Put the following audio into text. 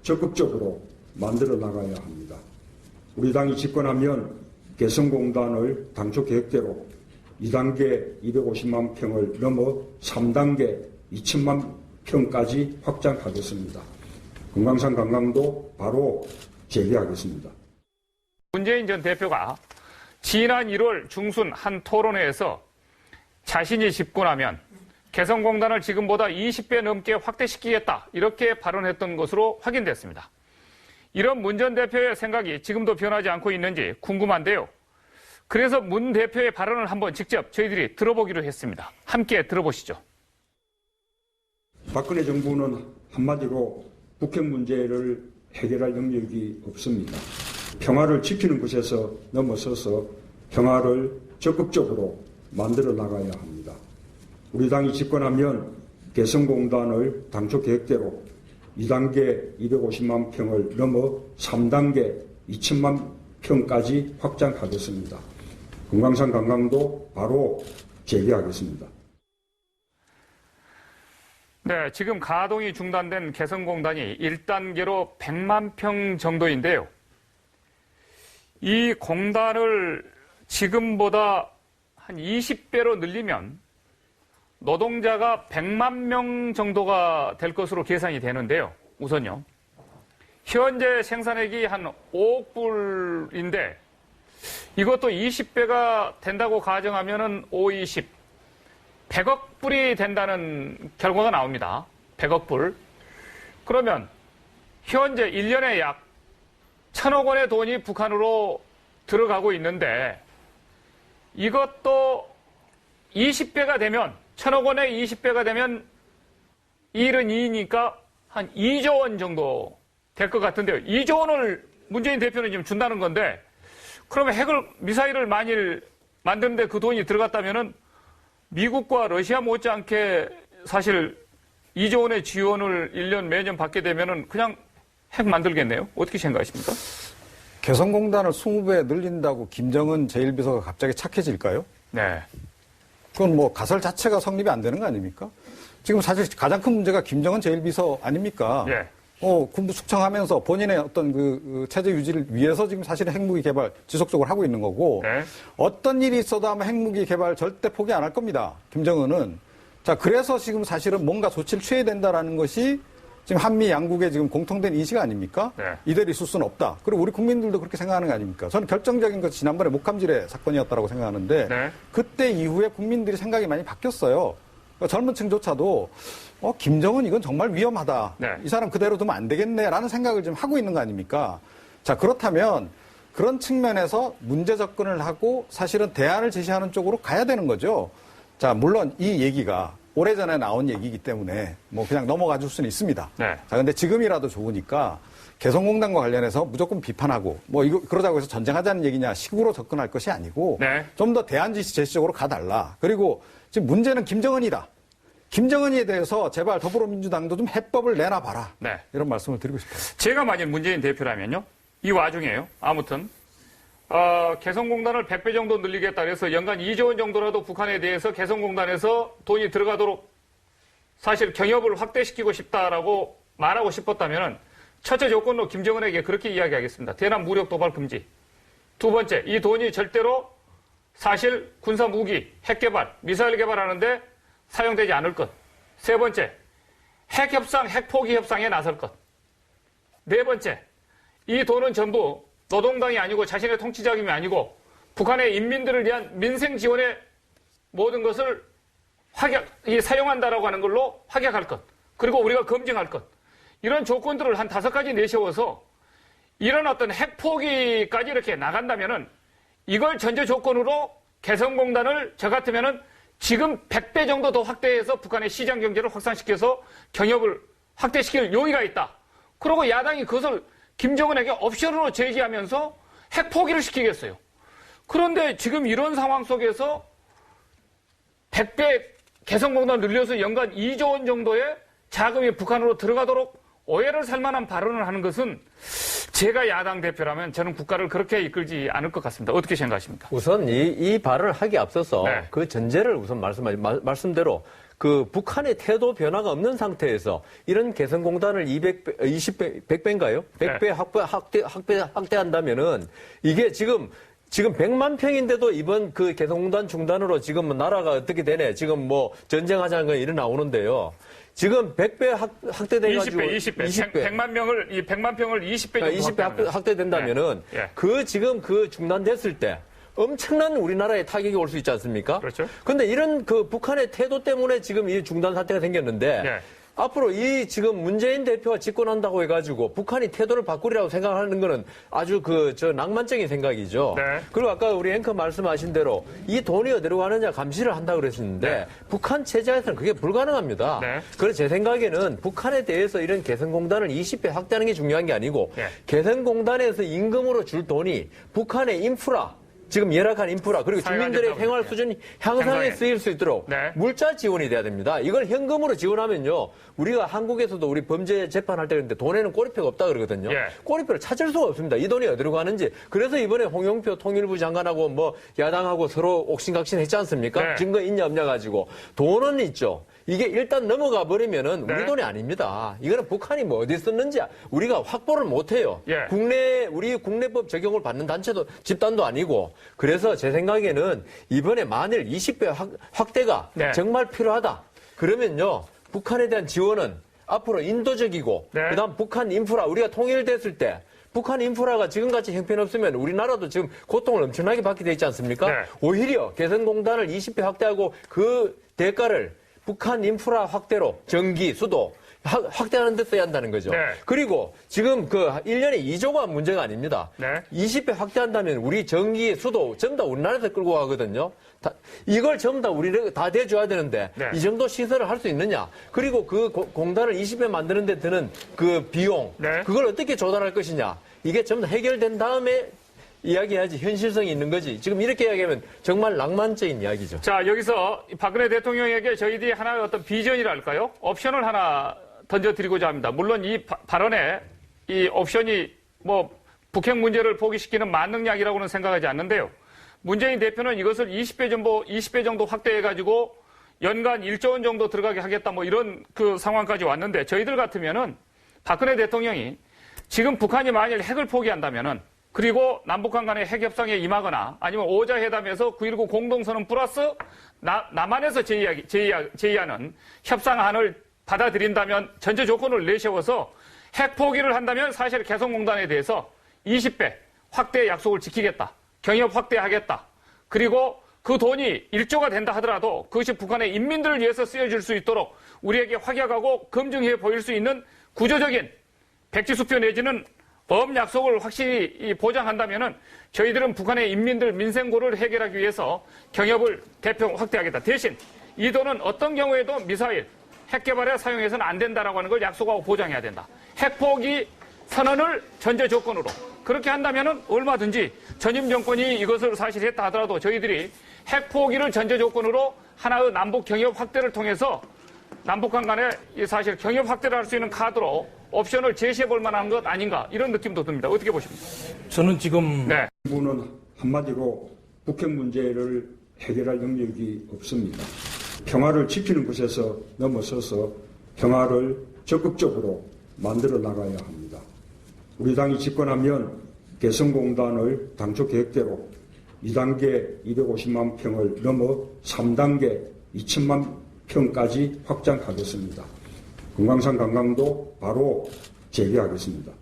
적극적으로 만들어 나가야 합니다. 우리 당이 집권하면 개성공단을 당초 계획대로 2단계 250만 평을 넘어 3단계 2천만 평까지 확장하겠습니다. 금강산 관광도 바로 재개하겠습니다. 문재인 전 대표가 지난 1월 중순 한 토론회에서 자신이 집권하면 개성공단을 지금보다 20배 넘게 확대시키겠다 이렇게 발언했던 것으로 확인됐습니다. 이런 문 전 대표의 생각이 지금도 변하지 않고 있는지 궁금한데요. 그래서 문 대표의 발언을 한번 직접 저희들이 들어보기로 했습니다. 함께 들어보시죠. 박근혜 정부는 한마디로 북핵 문제를 해결할 능력이 없습니다. 평화를 지키는 것에서 넘어서서 평화를 적극적으로 만들어 나가야 합니다. 우리 당이 집권하면 개성공단을 당초 계획대로 2단계 250만 평을 넘어 3단계 2천만 평까지 확장하겠습니다. 금강산 관광도 바로 재개하겠습니다. 네, 지금 가동이 중단된 개성공단이 1단계로 100만 평 정도인데요. 이 공단을 지금보다 한 20배로 늘리면 노동자가 100만 명 정도가 될 것으로 계산이 되는데요. 우선요. 현재 생산액이 한 5억 불인데 이것도 20배가 된다고 가정하면은 5, 20, 100억 불이 된다는 결과가 나옵니다. 100억 불. 그러면 현재 1년에 약 1,000억 원의 돈이 북한으로 들어가고 있는데 이것도 20배가 되면 1,000억 원에 20배가 되면 1은 2니까 한 2조 원 정도 될 것 같은데요. 2조 원을 문재인 대표는 지금 준다는 건데 그러면 미사일을 만일 만드는데 그 돈이 들어갔다면은 미국과 러시아 못지않게 사실 2조 원의 지원을 1년 매년 받게 되면은 그냥 핵 만들겠네요. 어떻게 생각하십니까? 개성공단을 20배 늘린다고 김정은 제1비서가 갑자기 착해질까요? 네. 그건 뭐 가설 자체가 성립이 안 되는 거 아닙니까? 지금 사실 가장 큰 문제가 김정은 제1비서 아닙니까? 예. 군부 숙청하면서 본인의 어떤 그 체제 유지를 위해서 지금 사실은 핵무기 개발 지속적으로 하고 있는 거고 네. 어떤 일이 있어도 아마 핵무기 개발 절대 포기 안 할 겁니다. 김정은은. 자, 그래서 지금 사실은 뭔가 조치를 취해야 된다라는 것이 지금 한미 양국의 지금 공통된 인식 아닙니까? 네. 이대로 있을 수는 없다. 그리고 우리 국민들도 그렇게 생각하는 거 아닙니까? 저는 결정적인 것이 지난번에 목함질의 사건이었다고 생각하는데 네. 그때 이후에 국민들이 생각이 많이 바뀌었어요. 그러니까 젊은 층조차도 김정은 이건 정말 위험하다. 네. 이 사람 그대로 두면 안 되겠네라는 생각을 지금 하고 있는 거 아닙니까? 자, 그렇다면 그런 측면에서 문제 접근을 하고 사실은 대안을 제시하는 쪽으로 가야 되는 거죠. 자, 물론 이 얘기가 오래전에 나온 얘기이기 때문에 뭐 그냥 넘어가 줄 수는 있습니다. 네. 자, 근데 지금이라도 좋으니까 개성공단과 관련해서 무조건 비판하고 뭐 이거 그러자고 해서 전쟁하자는 얘기냐 식으로 접근할 것이 아니고 네. 좀 더 대안 제시적으로 가달라. 그리고 지금 문제는 김정은이다. 김정은이에 대해서 제발 더불어민주당도 좀 해법을 내놔봐라. 네. 이런 말씀을 드리고 싶어요. 제가 만약 문재인 대표라면요. 이 와중에요. 아무튼 개성공단을 100배 정도 늘리겠다 그래서 연간 2조 원 정도라도 북한에 대해서 개성공단에서 돈이 들어가도록 사실 경협을 확대시키고 싶다라고 말하고 싶었다면은 첫째 조건으로 김정은에게 그렇게 이야기하겠습니다. 대남 무력 도발 금지. 두 번째, 이 돈이 절대로 사실 군사 무기, 핵 개발, 미사일 개발하는데 사용되지 않을 것. 세 번째, 핵 협상, 핵 포기 협상에 나설 것. 네 번째, 이 돈은 전부 노동당이 아니고 자신의 통치 자금이 아니고 북한의 인민들을 위한 민생 지원의 모든 것을 사용한다라고 하는 걸로 확약할 것. 그리고 우리가 검증할 것. 이런 조건들을 한 5가지 내세워서 이런 어떤 핵 포기까지 이렇게 나간다면은 이걸 전제 조건으로 개성공단을 저 같으면은 지금 100배 정도 더 확대해서 북한의 시장 경제를 확산시켜서 경협을 확대시킬 용의가 있다. 그리고 야당이 그것을 김정은에게 옵션으로 제기하면서 핵 포기를 시키겠어요. 그런데 지금 이런 상황 속에서 100배 개성공단을 늘려서 연간 2조 원 정도의 자금이 북한으로 들어가도록 오해를 살 만한 발언을 하는 것은 제가 야당 대표라면 저는 국가를 그렇게 이끌지 않을 것 같습니다. 어떻게 생각하십니까? 우선 이 발언을 하기 앞서서 네. 그 전제를 우선 말씀대로 그 북한의 태도 변화가 없는 상태에서 이런 개성공단을 100배인가요? 100배 확대한다면은 이게 지금 100만 평인데도 이번 그 개성공단 중단으로 지금 나라가 어떻게 되네. 지금 뭐 전쟁하자는 건 일이 나오는데요. 지금 100배 확대돼가지고 20배. 100만 평을 20배 정도 20배 확대된다면은 예. 지금 중단됐을 때 엄청난 우리나라에 타격이 올 수 있지 않습니까? 그렇죠. 근데 이런 그 북한의 태도 때문에 지금 이 중단 사태가 생겼는데 예. 앞으로 이 지금 문재인 대표가 집권한다고 해가지고 북한이 태도를 바꾸리라고 생각하는 거는 아주 낭만적인 생각이죠. 네. 그리고 아까 우리 앵커 말씀하신 대로 이 돈이 어디로 가느냐 감시를 한다고 그랬었는데 네. 북한 체제에서는 그게 불가능합니다. 네. 그래서 제 생각에는 북한에 대해서 이런 개성공단을 20배 확대하는 게 중요한 게 아니고 네. 개성공단에서 임금으로 줄 돈이 북한의 인프라 지금 열악한 인프라 그리고 주민들의 생활 수준 향상에 쓰일 수 있도록 네. 물자 지원이 돼야 됩니다. 이걸 현금으로 지원하면요. 우리가 한국에서도 우리 범죄 재판할 때 그런데 돈에는 꼬리표가 없다 그러거든요. 예. 꼬리표를 찾을 수가 없습니다. 이 돈이 어디로 가는지. 그래서 이번에 홍영표 통일부 장관하고 뭐 야당하고 서로 옥신각신 했지 않습니까? 네. 증거 있냐 없냐 가지고. 돈은 있죠. 이게 일단 넘어가 버리면은 우리 네. 돈이 아닙니다. 이거는 북한이 뭐 어디 썼는지 우리가 확보를 못 해요. 예. 우리 국내법 적용을 받는 단체도 집단도 아니고. 그래서 제 생각에는 이번에 만일 20배 확대가 네. 정말 필요하다. 그러면요. 북한에 대한 지원은 앞으로 인도적이고 네. 그다음 북한 인프라 우리가 통일됐을 때 북한 인프라가 지금같이 형편없으면 우리나라도 지금 고통을 엄청나게 받게 돼 있지 않습니까? 네. 오히려 개성공단을 20배 확대하고 그 대가를 북한 인프라 확대로 전기, 수도 확대하는 데 써야 한다는 거죠. 네. 그리고 지금 1년에 2조가 문제가 아닙니다. 네. 20배 확대한다면 우리 전기, 수도 전부 다 우리나라에서 끌고 가거든요. 이걸 전부 다 우리가 다 대줘야 되는데 네. 이 정도 시설을 할 수 있느냐. 그리고 그 공단을 20배 만드는 데 드는 그 비용 네. 그걸 어떻게 조달할 것이냐. 이게 전부 다 해결된 다음에 이야기해야지 현실성이 있는 거지. 지금 이렇게 이야기하면 정말 낭만적인 이야기죠. 자, 여기서 박근혜 대통령에게 저희들이 하나의 어떤 비전이랄까요? 옵션을 하나 던져드리고자 합니다. 물론 이 발언에 이 옵션이 뭐 북핵 문제를 포기시키는 만능약이라고는 생각하지 않는데요. 문재인 대표는 이것을 20배 정도 확대해가지고 연간 1조 원 정도 들어가게 하겠다 뭐 이런 그 상황까지 왔는데 저희들 같으면은 박근혜 대통령이 지금 북한이 만일 핵을 포기한다면은 그리고 남북한 간의 핵협상에 임하거나 아니면 5자 회담에서 9.19 공동선언 플러스 남한에서 제의하는 협상안을 받아들인다면 전제 조건을 내세워서 핵 포기를 한다면 사실 개성공단에 대해서 20배 확대 약속을 지키겠다. 경협 확대하겠다. 그리고 그 돈이 1조가 된다 하더라도 그것이 북한의 인민들을 위해서 쓰여질 수 있도록 우리에게 확약하고 검증해 보일 수 있는 구조적인 백지수표 내지는 법 약속을 확실히 보장한다면은 저희들은 북한의 인민들 민생고를 해결하기 위해서 경협을 대폭 확대하겠다. 대신 이 돈은 어떤 경우에도 미사일, 핵 개발에 사용해서는 안 된다라고 하는 걸 약속하고 보장해야 된다. 핵 포기 선언을 전제 조건으로 그렇게 한다면은 얼마든지 전임 정권이 이것을 사실 했다 하더라도 저희들이 핵 포기를 전제 조건으로 하나의 남북 경협 확대를 통해서 남북한 간에 사실 경협 확대를 할 수 있는 카드로 옵션을 제시해 볼 만한 것 아닌가 이런 느낌도 듭니다. 어떻게 보십니까? 저는 지금 네. 정부는 한마디로 북핵 문제를 해결할 능력이 없습니다. 평화를 지키는 것에서 넘어서서 평화를 적극적으로 만들어 나가야 합니다. 우리 당이 집권하면 개성공단을 당초 계획대로 2단계 250만 평을 넘어 3단계 2천만 평까지 확장하겠습니다. 금강산 관광도 바로 재개하겠습니다.